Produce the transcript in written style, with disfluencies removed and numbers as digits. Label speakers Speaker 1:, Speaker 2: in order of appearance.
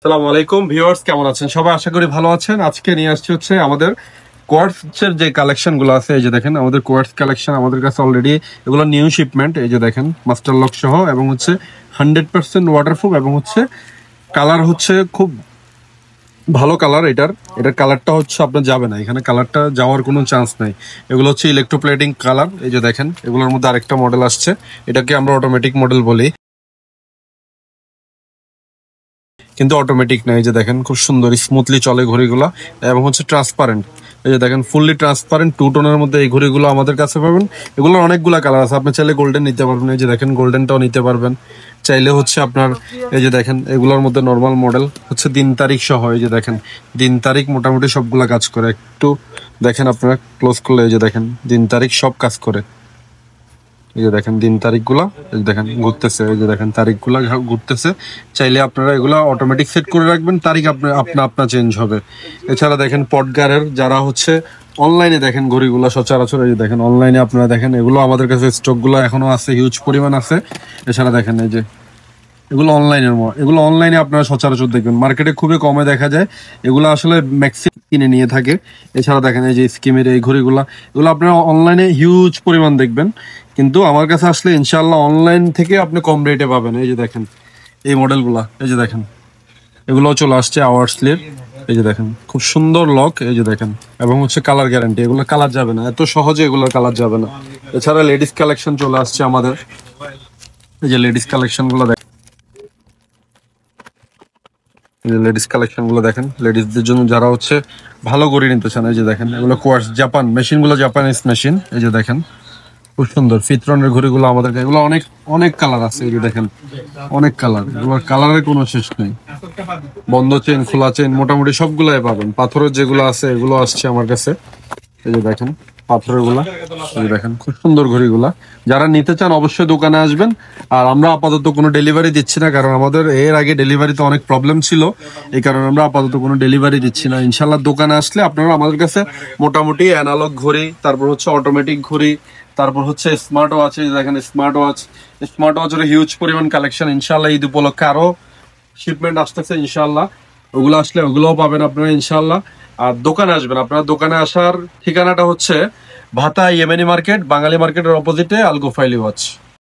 Speaker 1: আসসালামু আলাইকুম ভিউয়ার্স, কেমন আছেন সবাই? আশা করি ভালো আছেন। আজকে নিয়ে আসছি হচ্ছে আমাদের কোয়ার্টজের যে কালেকশন গুলো আছে। এই যে দেখেন আমাদের কোয়ার্টজ কালেকশন আমাদের কাছে অলরেডি এগুলো নিউ শিপমেন্ট। এই যে দেখেন মাস্টার লক সহ এবং হচ্ছে 100% ওয়াটারপ্রুফ এবং হচ্ছে কালার হচ্ছে খুব ভালো কালার। এটার কালারটা হচ্ছে আপনার যাবে না, এখানে কালারটা যাওয়ার কোনো চান্স নাই। এগুলো হচ্ছে ইলেকট্রোপ্লেটিং কালার। এই যে দেখেন এগুলোর মধ্যে আরেকটা মডেল আসছে, এটাকে আমরা অটোমেটিক মডেল বলি, কিন্তু অটোমেটিক না। এই যে দেখেন খুব সুন্দর স্মুথলি চলে ঘড়িগুলা এবং হচ্ছে ট্রান্সপারেন্ট। এই যে দেখেন ফুললি ট্রান্সপারেন্ট 2 টোনের মধ্যে এই ঘড়িগুলো আমাদের কাছে পাবেন। এগুলোর অনেকগুলা কালার আছে, আপনি চাইলে গোল্ডেন নিতে পারবেন। এই যে দেখেন গোল্ডেনটাও নিতে পারবেন চাইলে হচ্ছে আপনার। এই যে দেখেন এগুলোর মধ্যে নর্মাল মডেল হচ্ছে দিন তারিখ সহ। এই যে দেখেন দিন তারিখ মোটামুটি সবগুলা কাজ করে। একটু দেখেন আপনারা ক্লোজ করলে, এই যে দেখেন দিন তারিখ সব কাজ করে। এই যে দেখেন দিন তারিখগুলা, এই যে দেখেন ঘুরতেছে, এই যে দেখেন তারিখগুলা ঘুরতেছে। চাইলে আপনারা এগুলা অটোমেটিক সেট করে রাখবেন, তারিখ আপনার চেঞ্জ হবে। এছাড়া দেখেন পটগারের যারা হচ্ছে অনলাইনে দেখেন ঘড়িগুলা সচরাচর, এই যে দেখেন অনলাইনে আপনারা দেখেন এগুলো আমাদের কাছে স্টকগুলো এখনো আছে, হিউজ পরিমাণ আছে। এছাড়া দেখেন এই যে এগুলো এগুলো অনলাইনে আপনারা সচরাচর দেখবেন, মার্কেটে খুবই কমে দেখা যায়। এগুলো আসলে ম্যাক্সিমাম কিনে নিয়ে থাকে। এছাড়া দেখেন এই যে স্কিমের এই ঘড়িগুলা, এগুলো আপনারা অনলাইনে হিউজ পরিমাণ দেখবেন, কিন্তু আমার কাছে আসলে ইনশাআল্লাহ অনলাইন থেকে আপনি কম রেটে পাবেন। এই যে দেখেন এই মডেলগুলা, এই যে দেখেন এগুলো চলে আসছে আওয়ার্সলির। এই যে দেখেন খুব সুন্দর লক, এই যে দেখেন এবং হচ্ছে কালার গ্যারান্টি, এগুলো কালার যাবে না, এত সহজে এগুলোর কালার যাবে না। এছাড়া লেডিস কালেকশন চলে আসছে আমাদের। এই যে লেডিস কালেকশন গুলো লেডিস কালেকশন গুলো দেখেন, লেডিসদের জন্য যারা হচ্ছে ভালো ঘড়ি নিতে চান। এই যে দেখেন এগুলো কোয়ার্টজ জাপান মেশিন গুলো, জাপানিজ মেশিন। এই যে দেখেন খুব সুন্দর ফিতরনের ঘড়িগুলো আমাদের কাছে। এগুলো অনেক অনেক কালার আছে, এই যে দেখেন অনেক কালার, এগুলোর কালারের কোনো শেষ নেই। বন্ধ চেন খোলা চেন মোটামুটি সবগুলাই পাবেন। পাথরের যেগুলো আছে এগুলো আসছে আমার কাছে। এই যে দেখেন পাথরের গুলা, এই যে দেখেন খুব সুন্দর ঘড়িগুলা। যারা নিতে চান অবশ্যই দোকানে আসবেন। আর আমরা আপাতত কোনো ডেলিভারি দিচ্ছি না, কারণ আমাদের এর আগে ডেলিভারিতে অনেক প্রবলেম ছিল, এই কারণে আমরা আপাতত কোনো ডেলিভারি দিচ্ছি না। ইনশাল্লাহ দোকানে আসলে আপনারা আমাদের কাছে মোটামুটি অ্যানালগ ঘড়ি, তারপর হচ্ছে অটোমেটিক ঘড়ি, তারপর হচ্ছে স্মার্ট ওয়াচ। দেখেন স্মার্ট ওয়াচের হিউজ পরিমাণ কালেকশন। ইনশাল্লাহ ঈদ উপলক্ষে আরো শিপমেন্ট আসতেছে ইনশাল্লাহ, ওগুলো আসলে ওগুলোও পাবেন আপনারা ইনশাল্লাহ। আর দোকানে আসবেন, আপনারা দোকানে আসার ঠিকানাটা হচ্ছে ভাতা ইয়েমেনি মার্কেট, বাঙালি মার্কেটের অপোজিটে আল গোফাইলি ওয়াচ।